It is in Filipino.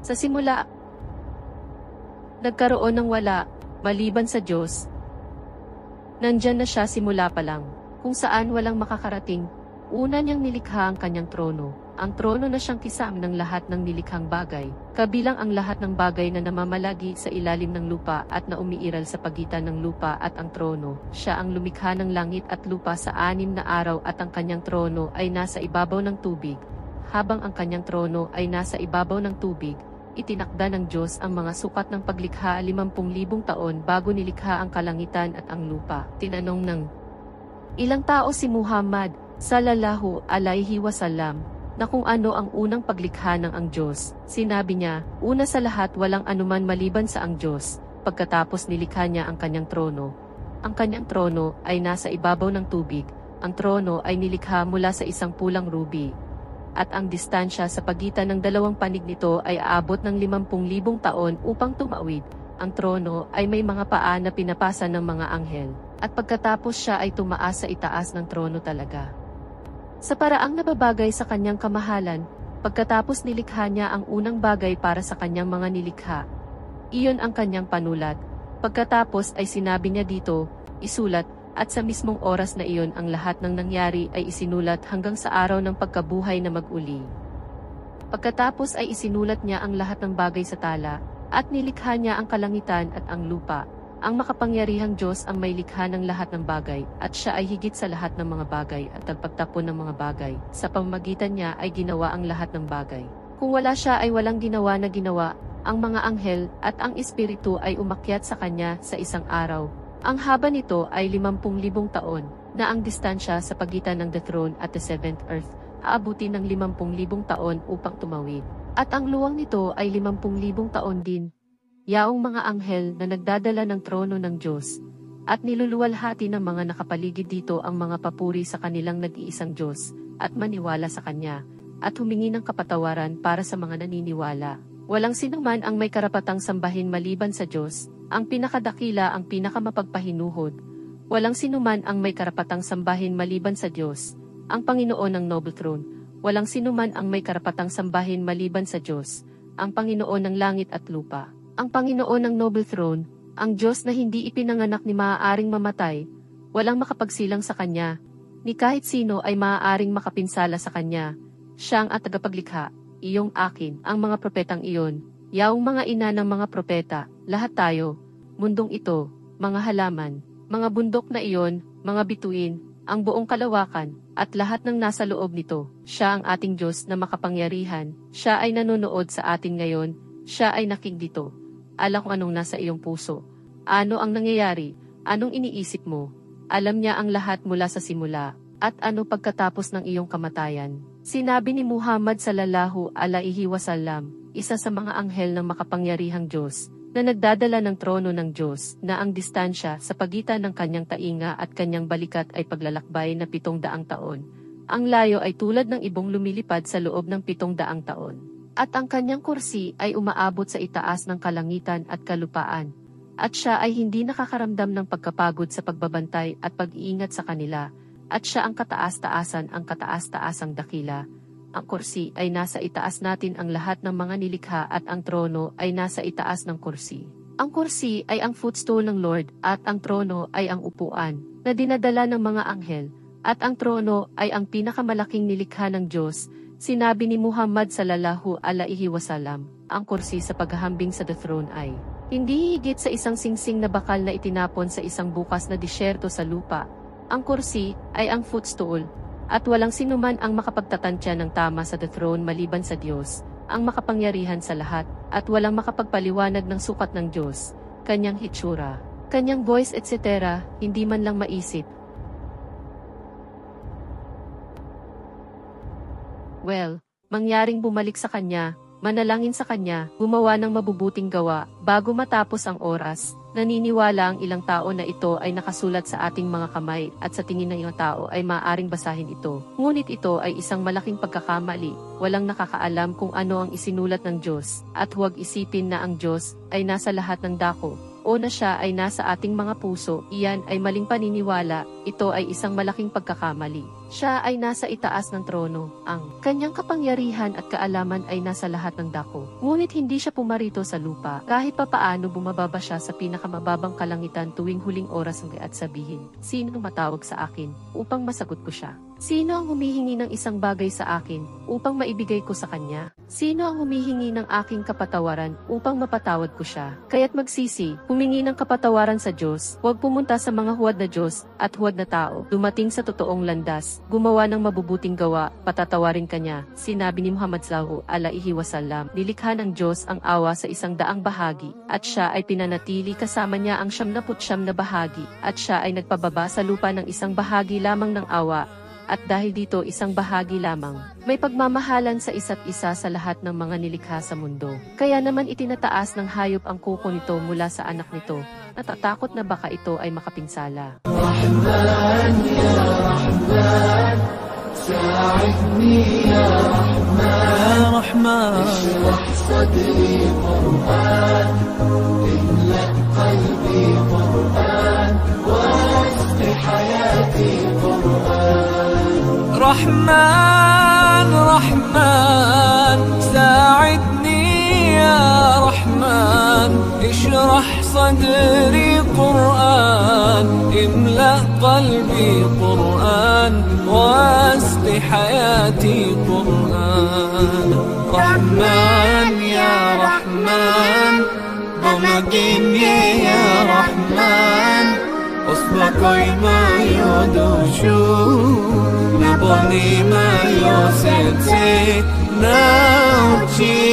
Sa simula, nagkaroon ng wala, maliban sa Diyos. Nandyan na siya simula pa lang, kung saan walang makakarating. Una niyang nilikha ang kanyang trono, ang trono na siyang kisam ng lahat ng nilikhang bagay, kabilang ang lahat ng bagay na namamalagi sa ilalim ng lupa at na umiiral sa pagitan ng lupa at ang trono. Siya ang lumikha ng langit at lupa sa 6 na araw at ang kanyang trono ay nasa ibabaw ng tubig. Habang ang kanyang trono ay nasa ibabaw ng tubig, itinakda ng Diyos ang mga sukat ng paglikha 50,000 taon bago nilikha ang kalangitan at ang lupa. Tinanong ng ilang tao si Muhammad sallallahu alaihi wasallam na kung ano ang unang paglikha ng ang Diyos. Sinabi niya, una sa lahat walang anuman maliban sa ang Diyos, pagkatapos nilikha niya ang kanyang trono. Ang kanyang trono ay nasa ibabaw ng tubig, ang trono ay nilikha mula sa isang pulang ruby. At ang distansya sa pagitan ng dalawang panig nito ay aabot ng 50,000 taon upang tumawid. Ang trono ay may mga paa na pinapasa ng mga anghel, at pagkatapos siya ay tumaas sa itaas ng trono talaga. Sa paraang nababagay sa kanyang kamahalan, pagkatapos nilikha niya ang unang bagay para sa kanyang mga nilikha. Iyon ang kanyang panulat. Pagkatapos ay sinabi niya dito, isulat, at sa mismong oras na iyon ang lahat ng nangyari ay isinulat hanggang sa araw ng pagkabuhay na mag-uli. Pagkatapos ay isinulat niya ang lahat ng bagay sa tala, at nilikha niya ang kalangitan at ang lupa. Ang makapangyarihang Diyos ang may likha ng lahat ng bagay, at siya ay higit sa lahat ng mga bagay at nagpagtapon ng mga bagay. Sa pamamagitan niya ay ginawa ang lahat ng bagay. Kung wala siya ay walang ginawa na ginawa. Ang mga anghel at ang espiritu ay umakyat sa kanya sa isang araw. Ang haba nito ay 50,000 taon, na ang distansya sa pagitan ng the throne at the seventh earth, aabutin ng 50,000 taon upang tumawid. At ang luwang nito ay 50,000 taon din. Yaong mga anghel na nagdadala ng trono ng Diyos, at niluluwalhati ng mga nakapaligid dito ang mga papuri sa kanilang nag-iisang Diyos, at maniwala sa Kanya, at humingi ng kapatawaran para sa mga naniniwala. Walang sinuman ang may karapatang sambahin maliban sa Diyos, ang pinakadakila ang pinakamapagpahinuhod. Walang sinuman ang may karapatang sambahin maliban sa Diyos, ang Panginoon ng Noble Throne. Walang sinuman ang may karapatang sambahin maliban sa Diyos, ang Panginoon ng langit at lupa. Ang Panginoon ng Noble Throne, ang Diyos na hindi ipinanganak ni maaaring mamatay, walang makapagsilang sa Kanya, ni kahit sino ay maaaring makapinsala sa Kanya. Siyang at tagapaglikha, iyong akin, ang mga propetang iyon, yaong mga ina ng mga propeta, lahat tayo, mundong ito, mga halaman, mga bundok na iyon, mga bituin, ang buong kalawakan, at lahat ng nasa loob nito. Siya ang ating Diyos na makapangyarihan, siya ay nanonood sa atin ngayon, siya ay nakikita. Alam kung anong nasa iyong puso. Ano ang nangyayari? Anong iniisip mo? Alam niya ang lahat mula sa simula, at ano pagkatapos ng iyong kamatayan. Sinabi ni Muhammad sallallahu alaihi wasallam, isa sa mga anghel ng makapangyarihang Diyos, na nagdadala ng trono ng Diyos, na ang distansya sa pagitan ng kanyang tainga at kanyang balikat ay paglalakbay na 700 taon. Ang layo ay tulad ng ibong lumilipad sa loob ng 700 taon. At ang kanyang kursi ay umaabot sa itaas ng kalangitan at kalupaan. At siya ay hindi nakakaramdam ng pagkapagod sa pagbabantay at pag-iingat sa kanila. At siya ang kataas-taasan, ang kataas-taasang dakila. Ang kursi ay nasa itaas natin ang lahat ng mga nilikha at ang trono ay nasa itaas ng kursi. Ang kursi ay ang footstool ng Lord at ang trono ay ang upuan na dinadala ng mga anghel. At ang trono ay ang pinakamalaking nilikha ng Diyos. Sinabi ni Muhammad sallallahu alaihi wasallam, ang kursi sa paghahambing sa the throne ay hindi higit sa isang singsing na bakal na itinapon sa isang bukas na disyerto sa lupa. Ang kursi ay ang footstool, at walang sinuman ang makapagtatantya ng tama sa the throne maliban sa Diyos, ang makapangyarihan sa lahat, at walang makapagpaliwanag ng sukat ng Diyos, kanyang hitsura, kanyang voice etc., hindi man lang maisip. Well, mangyaring bumalik sa Kanya, manalangin sa Kanya, gumawa ng mabubuting gawa, bago matapos ang oras. Naniniwala ang ilang tao na ito ay nakasulat sa ating mga kamay at sa tingin ng ilang tao ay maaaring basahin ito. Ngunit ito ay isang malaking pagkakamali, walang nakakaalam kung ano ang isinulat ng Diyos, at huwag isipin na ang Diyos ay nasa lahat ng dako, o na siya ay nasa ating mga puso, iyan ay maling paniniwala, ito ay isang malaking pagkakamali. Siya ay nasa itaas ng trono. Ang kanyang kapangyarihan at kaalaman ay nasa lahat ng dako. Ngunit hindi siya pumarito sa lupa. Kahit papaano bumababa siya sa pinakamababang kalangitan tuwing huling oras at sabihin, "Sino ang matawag sa akin upang masagot ko siya? Sino ang humihingi ng isang bagay sa akin upang maibigay ko sa kanya? Sino ang humihingi ng aking kapatawaran upang mapatawad ko siya?" Kaya't magsisi, humingi ng kapatawaran sa Diyos, huwag pumunta sa mga huwad na Diyos at huwad na tao, dumating sa totoong landas, gumawa ng mabubuting gawa, patatawarin kanya. Sinabi ni Muhammad s.a.w. Nilikha ng Diyos ang awa sa 100 bahagi, at siya ay pinanatili kasama niya ang 99 na bahagi, at siya ay nagpababa sa lupa ng 1 bahagi lamang ng awa. At dahil dito 1 bahagi lamang, may pagmamahalan sa isa't isa sa lahat ng mga nilikha sa mundo. Kaya naman itinataas ng hayop ang kuko nito mula sa anak nito, natatakot na baka ito ay makapinsala. Rahman ya Rahman, sa'idni ya Rahman, ishrah sadri Qur'an, imla qalbi Qur'an, wasqi hayati Qur'an. رحمن رحمن ساعدني يا رحمن اشرح صدري قرآن املأ قلبي قرآن واسق حياتي قرآن رحمن يا رحمن بمجيني يا رحمن أصبحي ما يدوشو نبني ما يوسيتي ناوتي